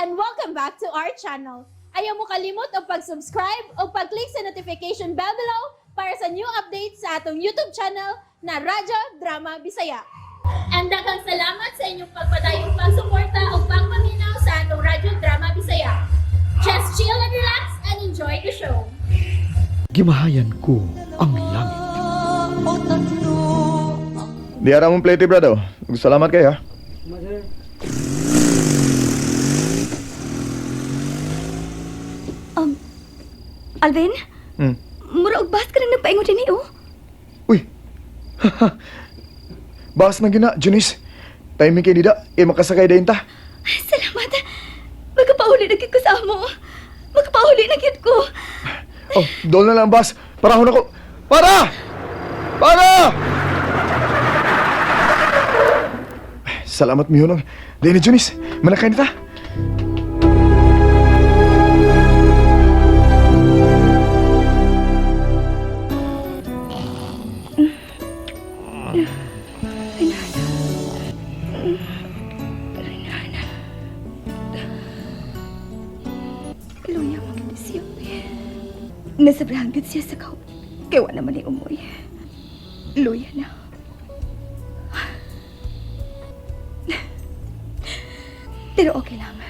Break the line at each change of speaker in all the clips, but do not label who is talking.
and welcome back to our channel. Ayaw mo kalimot o pag-subscribe o pag-click sa notification bell below para sa new updates sa atong YouTube channel na Radyo Drama Bisaya. And daghang salamat sa inyong pagpadayong pagsuporta o pagpaminaw sa atong Radyo Drama Bisaya. Just chill and relax and enjoy the show.
Gimahayan ko ang langit.
Di ara mong plate, brado. Salamat kayo, ha?
Alvin?
Hmm.
Mura og bas ka nang nagpaingon din oh.
Uy! Bas na gina, Junice. Timing kay Dida, makasakay dahin ta.
Salamat. Magkapauli na gid ko sa amo. Magkapauli na gid ko.
Oh, doon na lang, bas. Parahon ako. Para! Para! Salamat, mihunong. Dahin na, Junice. Manakay na ta.
Luya mo gid siya. Nasabrahan gid siya sa kau. Kaya wa naman ni umoy. Luya na. Pero okay lang.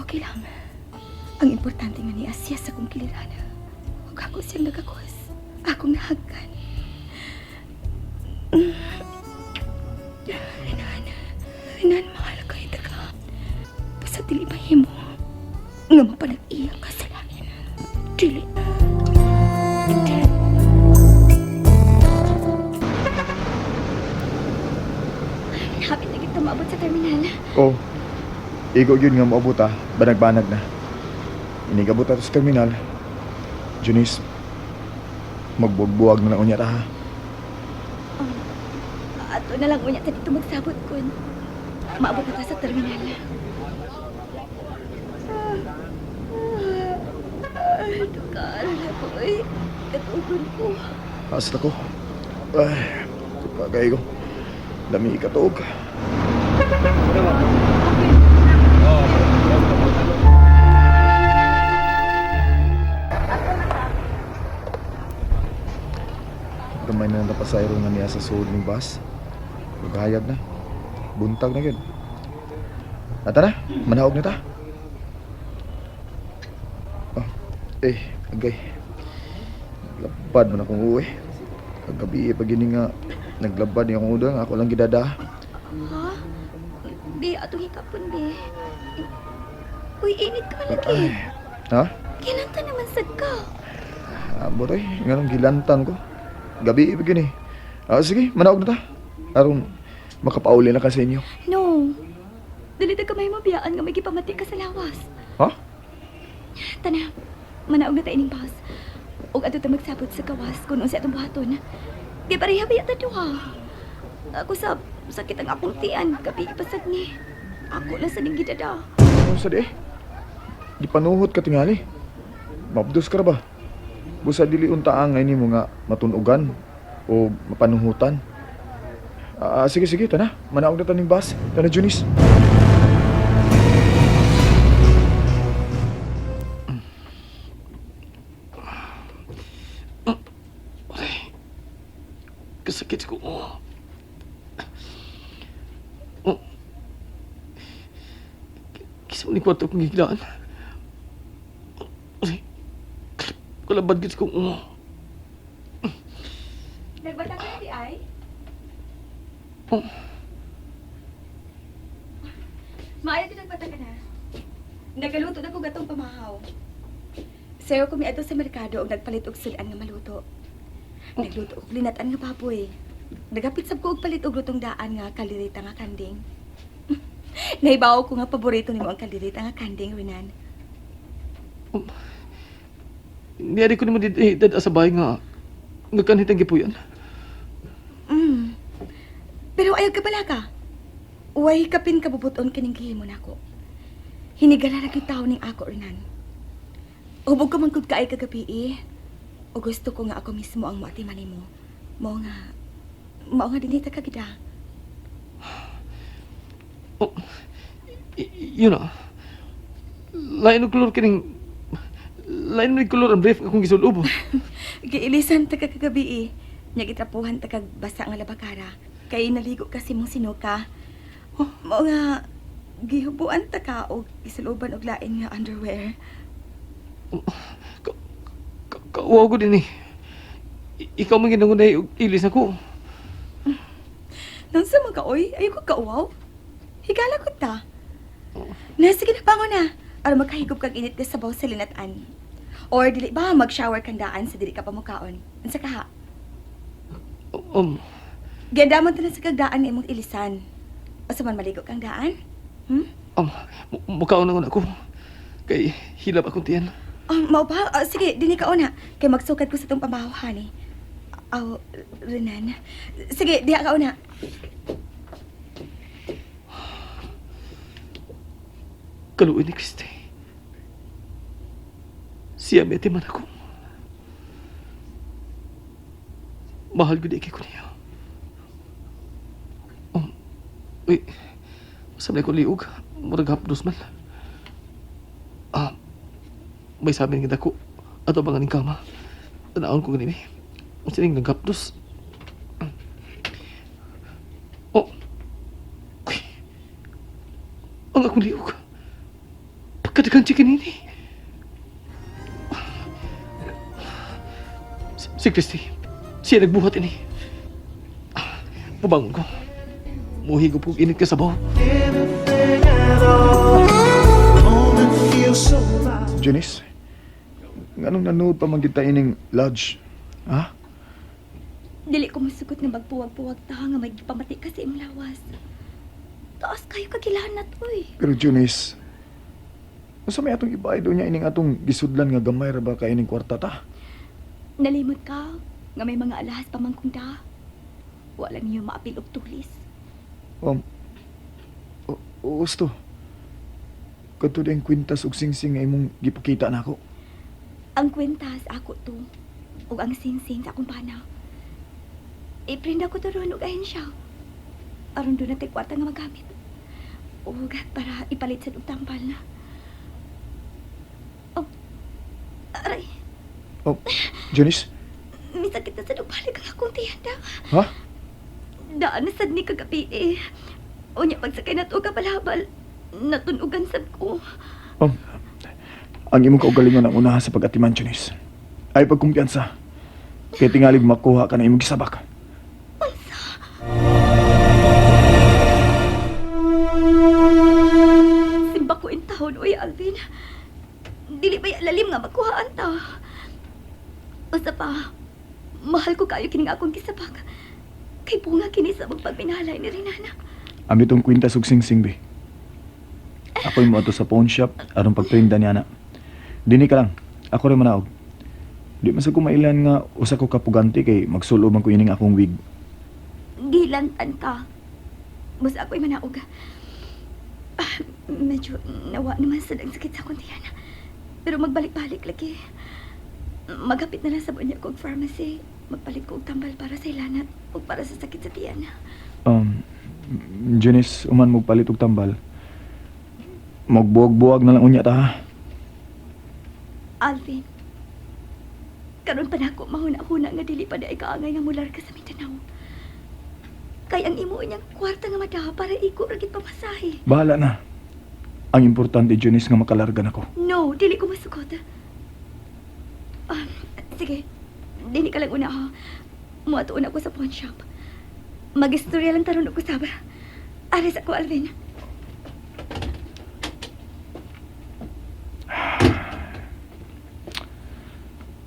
Okay lang. Ang importante nga ni Asya sa kong kiliran. Huwag ako siyang nagakos. Akong nahagkan. Renan, mahal ka ita ka. Basta dili mahimo. Nga mapanag-iya ka sa langit. Dili. Hapit na kita maabot sa terminal.
Oh, igo yun nga maabot, ha. Banag-banag na. Inigabot ato sa terminal. Junice, magbuwag-buwag na lang unya ta, ha.
Ato na lang unya ta dito magsabot kun. Maabot na ta sa terminal. Tukar na ko eh. Katugon ko.
Asa ko. Ay, pagay ko. Dami ikatog. Gamay na napasayro nga niya sa suod ng bus. Maghayag na. Buntag na yun. Ata na, manahog na ta. Oh, agay. Lapad man akong uwi. Kagabi pag yun nga naglabad niya akong udang, ako lang gidada.
Ha? Be, atong hikapon, be. Uy, init ka lagi.
Ha?
Kinanta naman sad ka.
Botoy, nga nung gilantan ko. Gabi pag yun eh. Sige, manahog na ta. Aron makapauli na ka sa inyo.
No. Dili ta kamay mabiyaan nga may gipamati ka sa lawas.
Ha?
Tana, manaog na ta ining bus. Og ato ta magsabot sa kawas kung unsa atong buhaton. Di pareha ba yata duha? Ako sa sakit ang akong tiyan, kapi ipasag ni. Ako lang sa ning gidada.
Ano sa di? Di panuhot ka tingali. Mabdos ka ra ba? Busa dili untaang ngay nimo nga matunugan o mapanuhutan. Sige, tana. Manaog na taning bus. Tana, Junice.
Kasakit ko. Kisa mo ni kwarto kong gigilaan. Kalabad gits ko.
Nagbata ka di ay? Maayo din nagbata ka na. Nagaluto na ko gatong pamahaw. Sayo ko miadto sa merkado og nagpalit og sudan nga maluto. Nagluto og linatan nga baboy. Nagapit sab ko og palit og lutong daan nga kalirita nga kanding. Naibaw ko nga paborito nimo ang kalirita nga kanding, Renan.
Niyari ko naman dito sa bahay nga nagkanhitang gipuyan.
Pero ayaw ka pala ka. Uway kapin kabubuton kining gihimo nako. Hinigala ra gyud tawo ning ako, Renan. Ubog ka man gud kaay kagabi eh. O gusto ko nga ako mismo ang moatiman nimo. Mao nga dinita ka gida.
Yun na. lain ang kolor kining... Lain ang kolor ang brief akong gisulob.
Giilisan ta kagabi eh. Nya gitrapuhan ta kag basa nga labakara. Kay naligo kasi mong sinuka. Mao nga gihubuan ta ka og gisuloban og lain nga underwear.
Kauwaw ko din eh. Ikaw man ginangunay og ilis ako.
Nang sa mga oy, ayaw ko kauwaw. Higala ko ta. Sige na bango na. Aron makahigop kag init ka sabaw sa linatan. Or dili ba mag-shower kang daan sa dili ka pamukaon. Unsa ka ha? Gandamon ta na sa kagdaan ni imong ilisan. O sa man maligo kang daan?
Mukaon na ako. Kay hilap akong tiyan.
Mao ba? Sige, dini ka una. Kay magsukad ko sa itong pamahawan eh. Aw, Renan. Sige, diha ka una.
Kaluin ni Christy. Siya may timan ako. Mahal ko di kay ko niya. Uy, sabi ko liog. Murag hapdos man. May sabi nga dako. Ato ba nga ning kama? Tanaon ko ganini. Ang sining naghapdos. Uy. Ang akong liog. Pagkadagang chicken ini. Si Christy. Siya nagbuhat ini. Pabangon ko. Muhigo po init ka sabaw.
Janice, nganong nanood pa man kita ining lodge? Ha?
Dili ko masugot nga magpuwag-puwag ta nga may pamati kasi imong lawas. Taas kayo kagilahan na to eh.
Pero Janice, masa may atong ibayad niya ining atong gisudlan nga gamay ra ba ka ining kwarta ta?
Nalimot ka nga may mga alahas pa man kung da. Wala niyo maapil og tulis.
Gusto. Kadto din kwintas ug singsing nga imong gipakita nako.
Ang kwentas ako to. Ug ang singsing sa akong panaw. Iprinda ko to ron og ahensya. Aron doon natin kwarta nga magamit. Ug para ipalit sa tambal na. Aray.
Janice?
Misakit na sa balik ang akong tiyanda.
Ha?
Daan na sad ni kagabi eh. Unya pagsakay na to kabalhabal. Natunugan sad ko.
Ang imong kaugalingon ang unaha sa pag-atiman, Janice. Ay pagkumpiyansa. Kaya tingalig makuha ka na imong gisabak.
Simba ko in taon, uy Alvin. Dili ba lalim nga makuhaan ta. Basta pa, mahal ko kayo kining akong gisabak. Kay bunga kini sa magpagminalay ni Renana.
Ami tong kwintas ug singsing, be. Ako'y mo ato sa pawn shop aron pagprinda niya na. Dini ka lang. Ako rin manaog. Di man sa kumailan nga usa ko kapuganti kay magsulo man ko ining akong wig.
Gilantan ka. Basta ako'y manaog. Medyo nawa naman sa sakit sa akong tiyan. Pero magbalik-balik lagi. Maghapit na lang sa bunya kong pharmacy. Magpalit ko og tambal para sa ilanat o para sa sakit sa tiyan.
Janice, uman mo palit og tambal. Magbuwag-buwag na lang unya ta ha.
Alvin, karon pa nako mahuna-huna nga dili pa daay kaangay nga mular ka sa Mindanao. Kay ang imo niyang kwarta nga madaha para iko ra gid pamasahe.
Bahala na. Ang importante, Janice, nga makalarga nako.
No, dili ko masugot. Sige, dili ka lang una ha. Muatuon ako sa pawn shop. Mag-istorya lang taron ako saba. Aris ako, Alvin.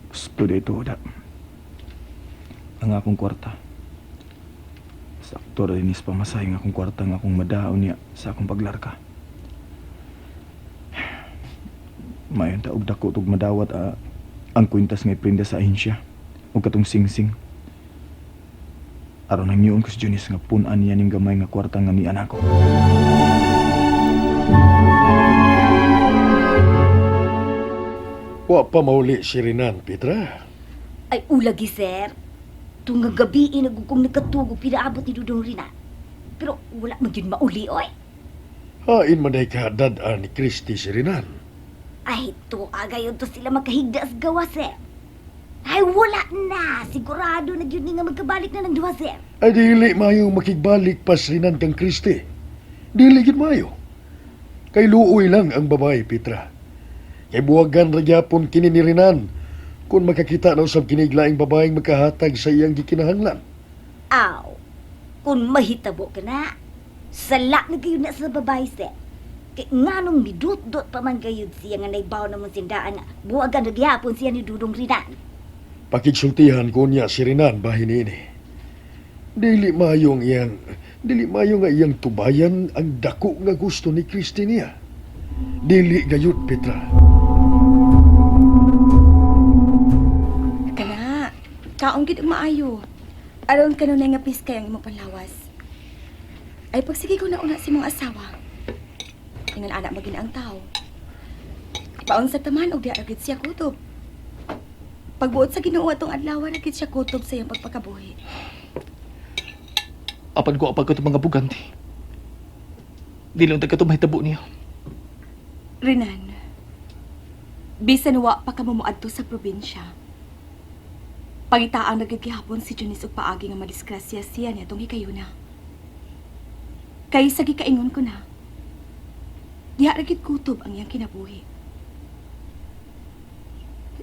Gusto dito, da. Ang akong kwarta. Sakto rin is pamasahe ng akong kwarta nga akong madaon niya sa akong paglarka. Mayon ta og dako tug madawat ang kwintas nga iprinda sa ahensya ug katong singsing. Aron ang niyon ko si Janice nga punan niya ning gamay nga kwarta nga niyan ako.
Wa pa mauli si Renan, Petra.
Ay ulagi, sir. Tunga gabi nagugong nagkatugo pinaabot ni Dudong Rina. Pero wala man yun mauli, oy.
Hain man ay kahadad ni Christy si Renan.
Ay, to agayon to sila magkahigda sa gawa, sir. Ay, wala na. Sigurado na yun nga magkabalik na ng duwa, sir.
Ay dili mayo makigbalik pa Rinan kang Kristi. Dili gid mayo. Kay luoy lang ang babae, Petra. Kay buwagan ra gyapon kini ni Rinan kung makakita na usab kiniglaing babaeng makahatag sa iyang gikinahanglan.
Aw, kung mahitabo ka na, sala na kayo na sa babae, sir. Kay nganong midot-dot pa man kayo siya nga naibaw na mong sindaan nga buwagan na gyapon siya ni Dudong Rinan.
Pakigsultihan ko niya si Rinan bahin ini. Dili mayo nga iyang tubayan ang dako nga gusto ni Kristi niya. Dili gayud, Petra.
Kana, kaong gid og maayo. Aron kanunay nga piskay ang imong panlawas. Ay pagsige ko na una si mong asawa. Ingon anak magina ang tao. Paon sa taman og diha gid siya kutob. Pagbuot sa Ginoo atong adlaw ra gid siya kutob sa iyang pagpakabuhi.
Apan ko apag ko itong mga buganti. Di lang tagkatong mahitabo niya.
Renan, bisan wa pa ka mamuadto sa probinsya. Pangitaan na gid gihapon si Junice og paagi nga madisgrasya siya niya tong hikayuna. Kay sa gikaingon ko na, diha ra gid kutob ang iyang kinabuhi.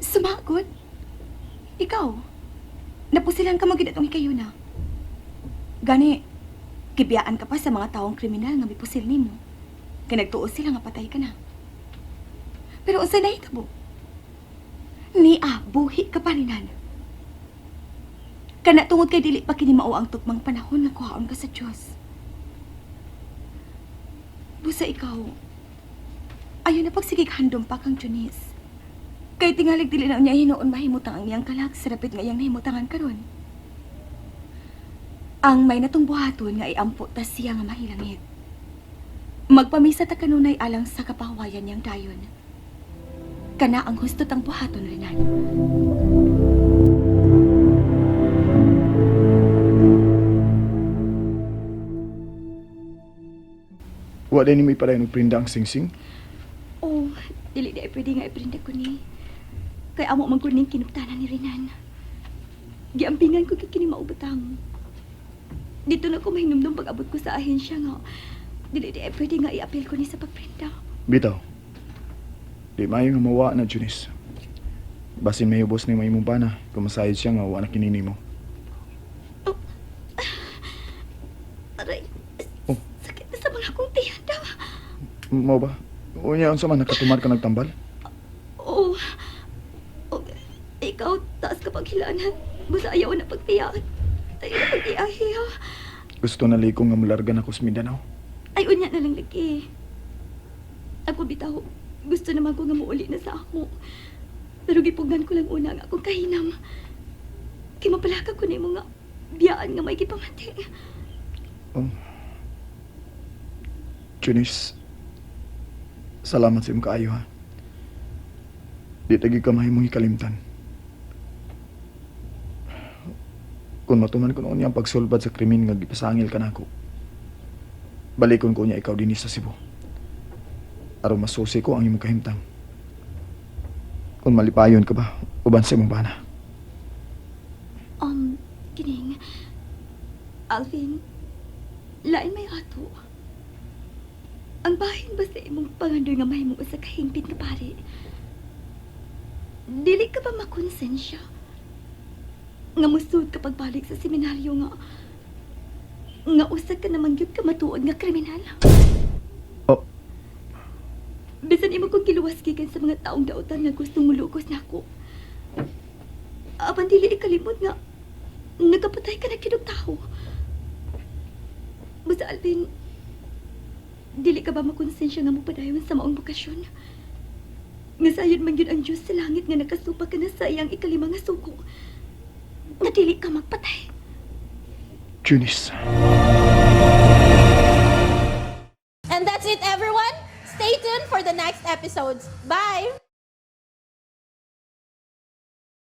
Sumagod. Ikaw, napusilan ka magid atong hikayuna. Gani, kibiyaan ka pa sa mga taong kriminal nga mipusil nimo. Kay nagtuo sila nga patay ka na. Pero unsay nahitabo? Buhi ka pa Rinan. Kana tungod kay dili pa kini mao ang tugmang panahon nga kuhaon ka sa Dios. Busa ikaw, ayaw na pagsigig handom pa kang Junice. Kay tingalig dili na niya hinuon mahimutang ang iyang kalag sa rapid nga iyang nahimutangan karon. Ang may natong buhaton nga iampo ta siya nga mahilangit. Magpamisa ta kanunay alang sa kapahawayan niyang dayon. Kana ang husto tang buhaton Rinan.
Wa din ni may pala prinda ang singsing.
Oh, dili di pwede nga iprinda ko ni. Kay amo man kuning kinuptanan ni Rinan. Giampingan ko kini maubutang. Dito na ko mahinumdum pag abot ko sa ahensya nga. Dili di pwede nga i-appeal ko ni sa pagprinda.
Bitaw. Di mayo nga mawa na, Junice. Basin may ubos ni may mong bana. Kumasayad siya nga wa na kinini mo.
Aray,
Oh.
sakit na sa mga kong tiyanda.
Mo ba? Unya, unsa man nakatumar ka nagtambal?
Oh, ikaw, taas ka paghilanan. Basta ayaw na pagtiyak. Ayaw na pagtiyahi, ha?
Gusto na liko nga mulargan ako sa Mindanao.
Ay, unya na lang lagi. Ako bitaw, gusto naman ko nga muuli na sa ako. Pero gipugan ko lang una nga akong kahinam. Kay mapalaka ko na yung mga biyaan nga may gipamati.
Oh. Junice, salamat sa imong kaayo, ha? Di tagi ka mahimong ikalimtan. Kung matuman ko noon niyang pagsulbad sa krimen nga gipasangil ka nako. Balikon ko niya ikaw din sa Cebu. Aron masusi ko ang imong kahimtang. Kung malipayon ka ba, uban sa imong bana.
Kining, Alvin, lain may ato. Ang bahin ba sa imong pangandoy nga mahimong usa ka hingpit nga pare? Dili ka ba makonsensya? Nga musud ka pagbalik sa seminaryo nga usa ka naman gyud ka matuod nga kriminal.
Oh,
Bisan imo kong kiluwas gikan sa mga taong dautan nga gustong mulukos nako. Apan dili ikalimot nga nagapatay ka na kinong tao. Basta Alvin, dili ka ba makonsensya nga mo padayon sa maong bukasyon? Nga sayod man yun ang Diyos sa langit nga nakasupa ka na sa iyang ikalimang nga suko. Nga dili ka magpatay.
Junice.
And that's it, everyone. Stay tuned for the next episodes. Bye!